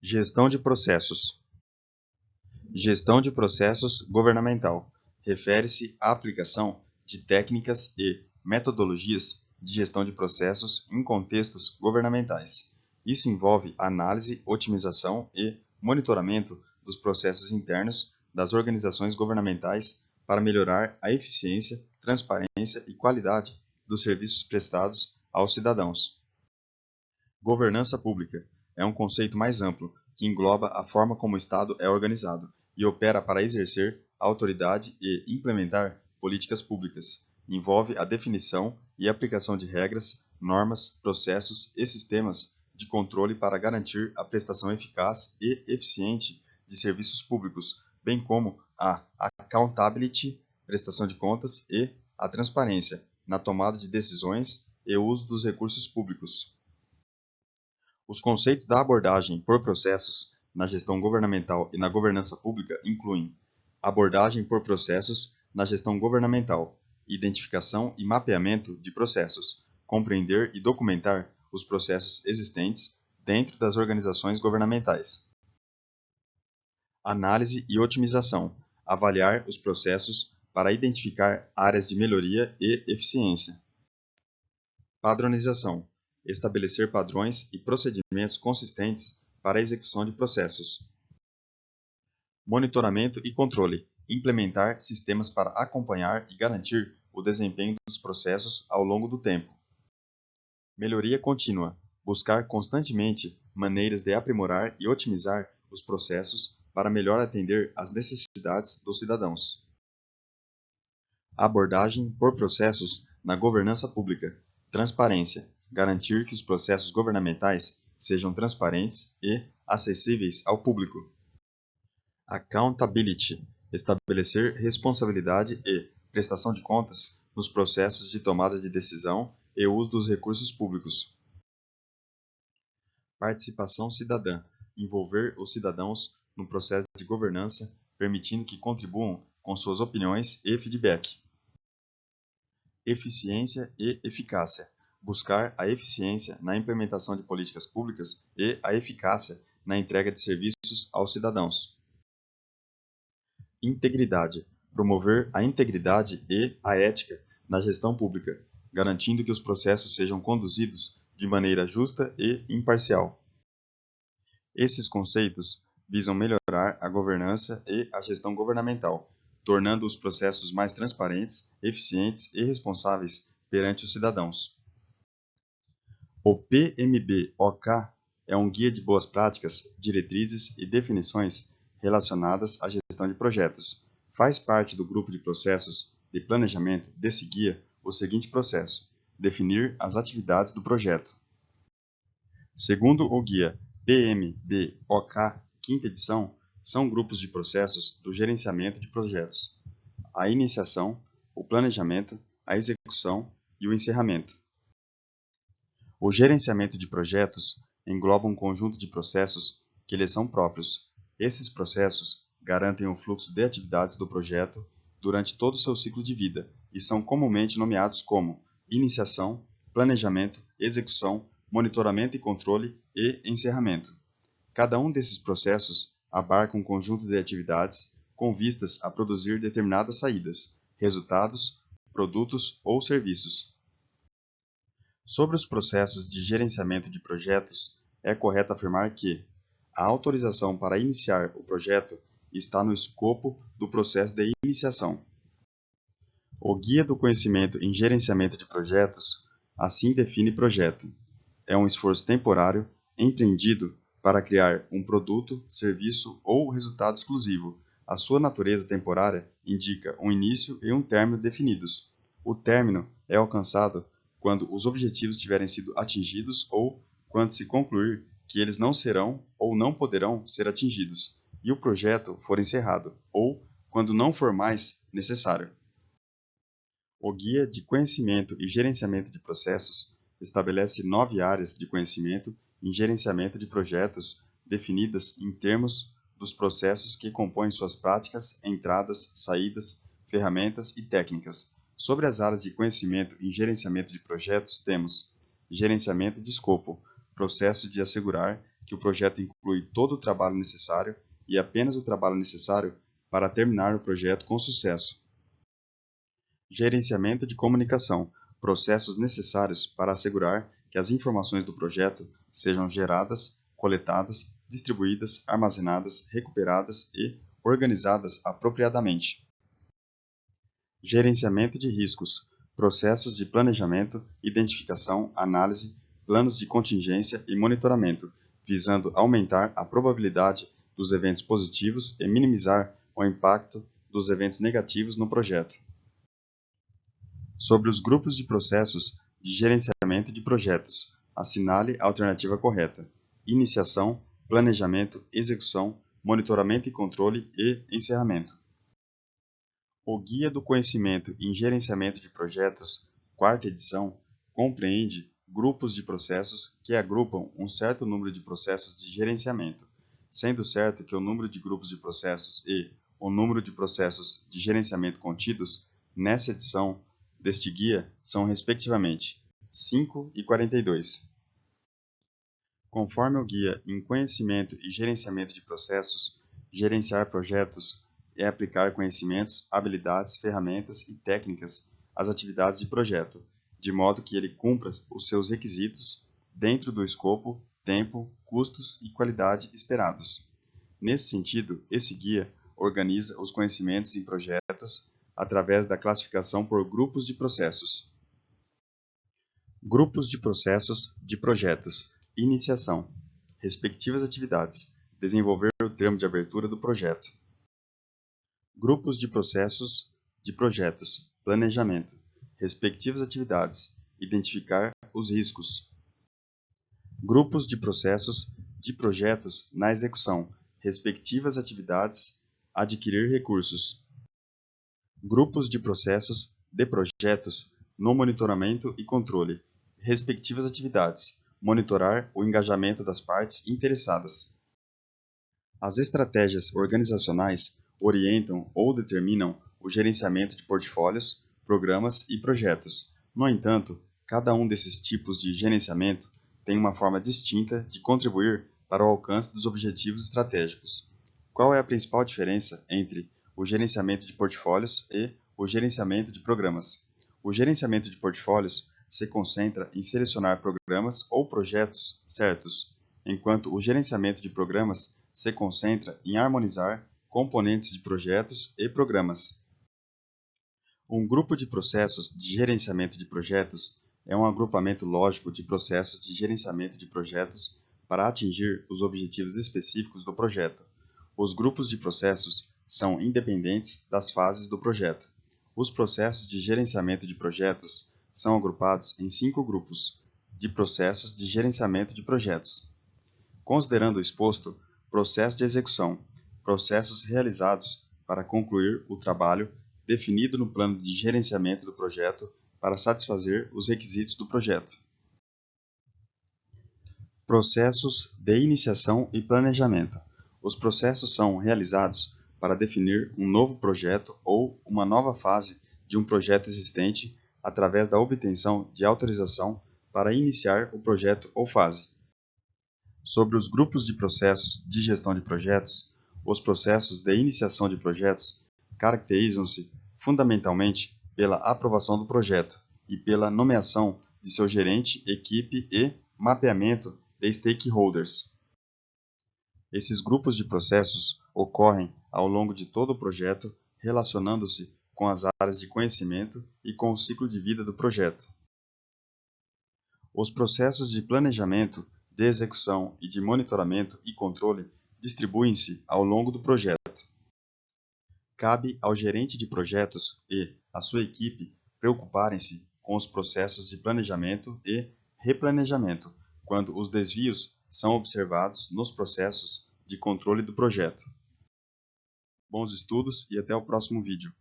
Gestão de processos. Gestão de processos governamental refere-se à aplicação de técnicas e metodologias de gestão de processos em contextos governamentais. Isso envolve análise, otimização e monitoramento dos processos internos das organizações governamentais para melhorar a eficiência, transparência e qualidade dos serviços prestados aos cidadãos. Governança pública é um conceito mais amplo que engloba a forma como o Estado é organizado e opera para exercer a autoridade e implementar políticas públicas. Envolve a definição e aplicação de regras, normas, processos e sistemas de controle para garantir a prestação eficaz e eficiente de serviços públicos, bem como a accountability, prestação de contas e a transparência na tomada de decisões e uso dos recursos públicos. Os conceitos da abordagem por processos na gestão governamental e na governança pública incluem abordagem por processos na gestão governamental, identificação e mapeamento de processos, compreender e documentar os processos existentes dentro das organizações governamentais. Análise e otimização, avaliar os processos para identificar áreas de melhoria e eficiência. Padronização, estabelecer padrões e procedimentos consistentes para a execução de processos. Monitoramento e controle, implementar sistemas para acompanhar e garantir o desempenho dos processos ao longo do tempo. Melhoria contínua, buscar constantemente maneiras de aprimorar e otimizar os processos para melhor atender às necessidades dos cidadãos. Abordagem por processos na governança pública. Transparência, garantir que os processos governamentais sejam transparentes e acessíveis ao público. Accountability, estabelecer responsabilidade e prestação de contas nos processos de tomada de decisão e uso dos recursos públicos. Participação cidadã, envolver os cidadãos no processo de governança, permitindo que contribuam com suas opiniões e feedback. Eficiência e eficácia, buscar a eficiência na implementação de políticas públicas e a eficácia na entrega de serviços aos cidadãos. Integridade, promover a integridade e a ética na gestão pública, garantindo que os processos sejam conduzidos de maneira justa e imparcial. Esses conceitos visam melhorar a governança e a gestão governamental, tornando os processos mais transparentes, eficientes e responsáveis perante os cidadãos. O PMBOK é um guia de boas práticas, diretrizes e definições relacionadas à gestão de projetos. Faz parte do grupo de processos de planejamento desse guia o seguinte processo: definir as atividades do projeto. Segundo o guia PMBOK, quinta edição, são grupos de processos do gerenciamento de projetos: a iniciação, o planejamento, a execução e o encerramento. O gerenciamento de projetos engloba um conjunto de processos que lhes são próprios. Esses processos garantem o fluxo de atividades do projeto durante todo o seu ciclo de vida e são comumente nomeados como iniciação, planejamento, execução, monitoramento e controle e encerramento. Cada um desses processos abarca um conjunto de atividades com vistas a produzir determinadas saídas, resultados, produtos ou serviços. Sobre os processos de gerenciamento de projetos, é correto afirmar que a autorização para iniciar o projeto está no escopo do processo de iniciação. O Guia do Conhecimento em Gerenciamento de Projetos assim define projeto: é um esforço temporário empreendido para criar um produto, serviço ou resultado exclusivo. A sua natureza temporária indica um início e um término definidos. O término é alcançado quando os objetivos tiverem sido atingidos ou quando se concluir que eles não serão ou não poderão ser atingidos, e o projeto for encerrado, ou quando não for mais necessário. O Guia de Conhecimento e Gerenciamento de Processos estabelece 9 áreas de conhecimento em gerenciamento de projetos definidas em termos dos processos que compõem suas práticas, entradas, saídas, ferramentas e técnicas. Sobre as áreas de conhecimento em gerenciamento de projetos, temos gerenciamento de escopo, processo de assegurar que o projeto inclui todo o trabalho necessário e apenas o trabalho necessário para terminar o projeto com sucesso. Gerenciamento de comunicação, processos necessários para assegurar que as informações do projeto sejam geradas, coletadas, distribuídas, armazenadas, recuperadas e organizadas apropriadamente. Gerenciamento de riscos, processos de planejamento, identificação, análise, planos de contingência e monitoramento, visando aumentar a probabilidade dos eventos positivos e minimizar o impacto dos eventos negativos no projeto. Sobre os grupos de processos de gerenciamento de projetos, assinale a alternativa correta: iniciação, planejamento, execução, monitoramento e controle e encerramento. O Guia do Conhecimento em Gerenciamento de Projetos, quarta edição, compreende grupos de processos que agrupam um certo número de processos de gerenciamento, sendo certo que o número de grupos de processos e o número de processos de gerenciamento contidos nessa edição deste guia são, respectivamente, 5 e 42. Conforme o Guia em Conhecimento e Gerenciamento de Processos, gerenciar projetos é aplicar conhecimentos, habilidades, ferramentas e técnicas às atividades de projeto, de modo que ele cumpra os seus requisitos dentro do escopo, tempo, custos e qualidade esperados. Nesse sentido, esse guia organiza os conhecimentos em projetos através da classificação por grupos de processos. Grupos de processos de projetos. Iniciação. Respectivas atividades. Desenvolver o termo de abertura do projeto. Grupos de processos de projetos. Planejamento. Respectivas atividades. Identificar os riscos. Grupos de processos de projetos na execução. Respectivas atividades. Adquirir recursos. Grupos de processos de projetos no monitoramento e controle. Respectivas atividades. Monitorar o engajamento das partes interessadas. As estratégias organizacionais orientam ou determinam o gerenciamento de portfólios, programas e projetos. No entanto, cada um desses tipos de gerenciamento tem uma forma distinta de contribuir para o alcance dos objetivos estratégicos. Qual é a principal diferença entre o gerenciamento de portfólios e o gerenciamento de programas? O gerenciamento de portfólios se concentra em selecionar programas ou projetos certos, enquanto o gerenciamento de programas se concentra em harmonizar componentes de projetos e programas. Um grupo de processos de gerenciamento de projetos é um agrupamento lógico de processos de gerenciamento de projetos para atingir os objetivos específicos do projeto. Os grupos de processos são independentes das fases do projeto. Os processos de gerenciamento de projetos são agrupados em 5 grupos de processos de gerenciamento de projetos. Considerando o exposto, processo de execução, processos realizados para concluir o trabalho definido no plano de gerenciamento do projeto para satisfazer os requisitos do projeto. Processos de iniciação e planejamento. Os processos são realizados para definir um novo projeto ou uma nova fase de um projeto existente através da obtenção de autorização para iniciar o projeto ou fase. Sobre os grupos de processos de gestão de projetos, os processos de iniciação de projetos caracterizam-se fundamentalmente pela aprovação do projeto e pela nomeação de seu gerente, equipe e mapeamento de stakeholders. Esses grupos de processos ocorrem ao longo de todo o projeto, relacionando-se com as áreas de conhecimento e com o ciclo de vida do projeto. Os processos de planejamento, de execução e de monitoramento e controle distribuem-se ao longo do projeto. Cabe ao gerente de projetos e à sua equipe preocuparem-se com os processos de planejamento e replanejamento, quando os desvios são observados nos processos de controle do projeto. Bons estudos e até o próximo vídeo.